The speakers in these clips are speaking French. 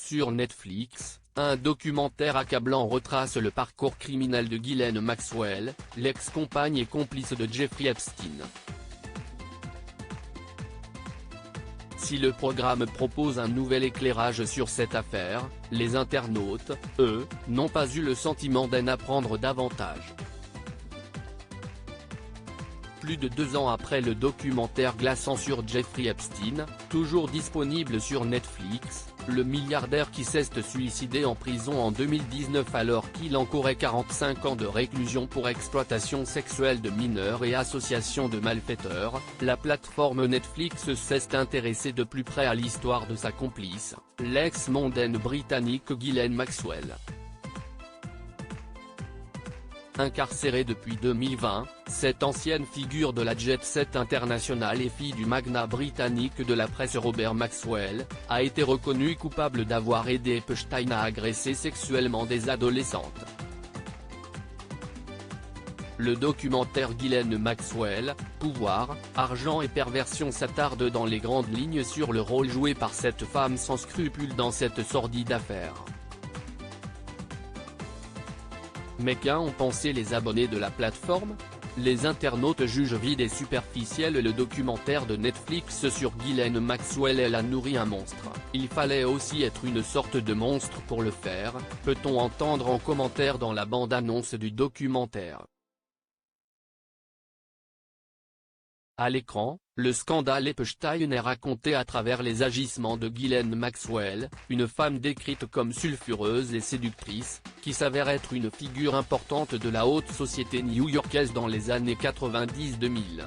Sur Netflix, un documentaire accablant retrace le parcours criminel de Ghislaine Maxwell, l'ex-compagne et complice de Jeffrey Epstein. Si le programme propose un nouvel éclairage sur cette affaire, les internautes, eux, n'ont pas eu le sentiment d'en apprendre davantage. Plus de 2 ans après le documentaire glaçant sur Jeffrey Epstein, toujours disponible sur Netflix, le milliardaire qui s'est suicidé en prison en 2019 alors qu'il encourait 45 ans de réclusion pour exploitation sexuelle de mineurs et association de malfaiteurs, la plateforme Netflix s'est intéressée de plus près à l'histoire de sa complice, l'ex-mondaine britannique Ghislaine Maxwell. Incarcérée depuis 2020, cette ancienne figure de la jet-set internationale et fille du magnat britannique de la presse Robert Maxwell, a été reconnue coupable d'avoir aidé Epstein à agresser sexuellement des adolescentes. Le documentaire Ghislaine Maxwell, pouvoir, argent et perversion s'attarde dans les grandes lignes sur le rôle joué par cette femme sans scrupules dans cette sordide affaire. Mais qu'ont pensé les abonnés de la plateforme? Les internautes jugent vide et superficiel le documentaire de Netflix sur Ghislaine Maxwell. Elle a nourri un monstre, il fallait aussi être une sorte de monstre pour le faire, peut-on entendre en commentaire dans la bande-annonce du documentaire. À l'écran, le scandale Epstein est raconté à travers les agissements de Ghislaine Maxwell, une femme décrite comme sulfureuse et séductrice, qui s'avère être une figure importante de la haute société new-yorkaise dans les années 90-2000.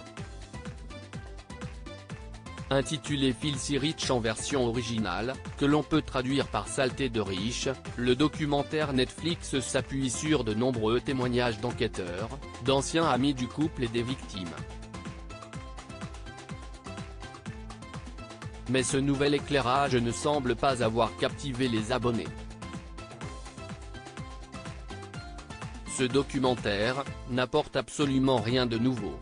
Intitulé Filthy Rich en version originale, que l'on peut traduire par saleté de riche, le documentaire Netflix s'appuie sur de nombreux témoignages d'enquêteurs, d'anciens amis du couple et des victimes. Mais ce nouvel éclairage ne semble pas avoir captivé les abonnés. Ce documentaire n'apporte absolument rien de nouveau.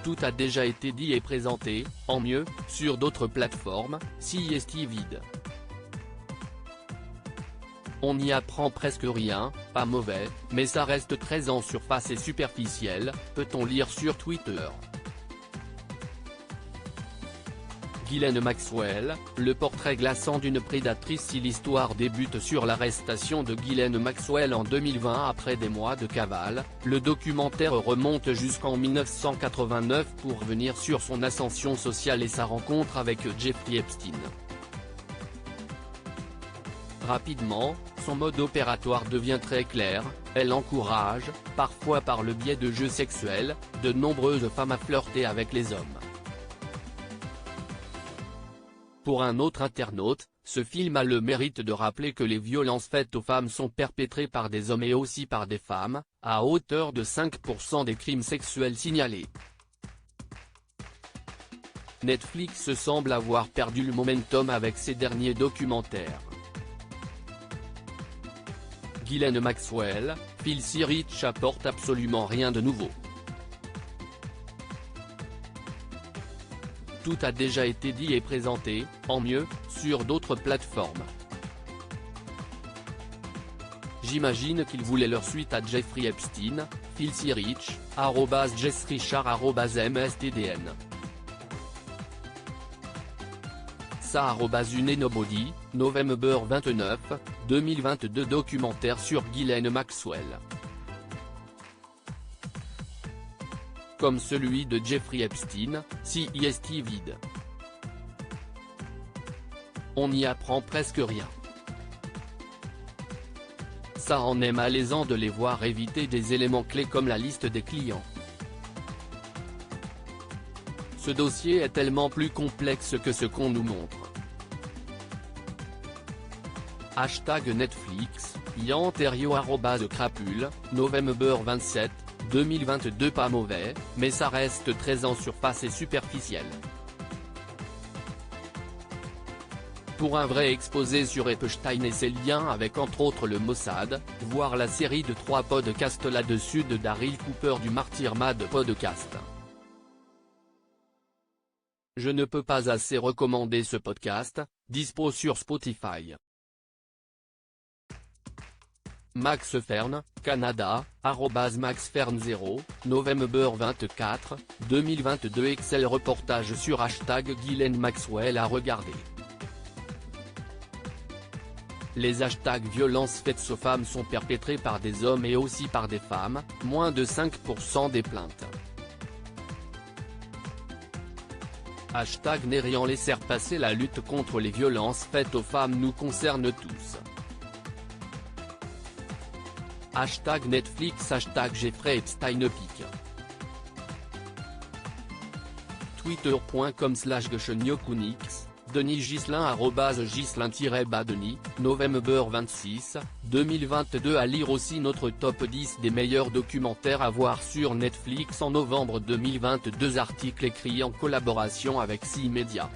Tout a déjà été dit et présenté, en mieux, sur d'autres plateformes, si est vide. On n'y apprend presque rien, pas mauvais, mais ça reste très en surface et superficiel, peut-on lire sur Twitter. Ghislaine Maxwell, le portrait glaçant d'une prédatrice. Si l'histoire débute sur l'arrestation de Ghislaine Maxwell en 2020 après des mois de cavale, le documentaire remonte jusqu'en 1989 pour revenir sur son ascension sociale et sa rencontre avec Jeffrey Epstein. Rapidement, son mode opératoire devient très clair, elle encourage, parfois par le biais de jeux sexuels, de nombreuses femmes à flirter avec les hommes. Pour un autre internaute, ce film a le mérite de rappeler que les violences faites aux femmes sont perpétrées par des hommes et aussi par des femmes, à hauteur de 5% des crimes sexuels signalés. Netflix semble avoir perdu le momentum avec ses derniers documentaires. Ghislaine Maxwell, Filthy Rich apporte absolument rien de nouveau. Tout a déjà été dit et présenté, en mieux, sur d'autres plateformes. J'imagine qu'ils voulaient leur suite à Jeffrey Epstein, Filthy Rich, @JessRichard @mstdn. Ça @UneNobody, November 29, 2022. Documentaire sur Ghislaine Maxwell. Comme celui de Jeffrey Epstein, si est vide. On n'y apprend presque rien. Ça en est malaisant de les voir éviter des éléments clés comme la liste des clients. Ce dossier est tellement plus complexe que ce qu'on nous montre. #Netflix, Yanterio @crapule, November 27, 2022. Pas mauvais, mais ça reste très en surface et superficiel. Pour un vrai exposé sur Epstein et ses liens avec entre autres le Mossad, voir la série de 3 podcasts là-dessus de Daryl Cooper du Martyr Mad Podcast. Je ne peux pas assez recommander ce podcast, dispo sur Spotify. Max Fern, Canada, @MaxFern0, November 24, 2022. Excel reportage sur #Ghislaine Maxwell à regarder. Les hashtags violences faites aux femmes sont perpétrés par des hommes et aussi par des femmes, moins de 5% des plaintes. #N'ayant laisser passer. La lutte contre les violences faites aux femmes nous concerne tous. #Netflix. #Jeffrey Epstein pique. Twitter.com/GhchenioKunix, Denis Ghislain @Ghislain-Denis, November 26, 2022. À lire aussi notre top 10 des meilleurs documentaires à voir sur Netflix en novembre 2022. Article écrit en collaboration avec 6 Médias.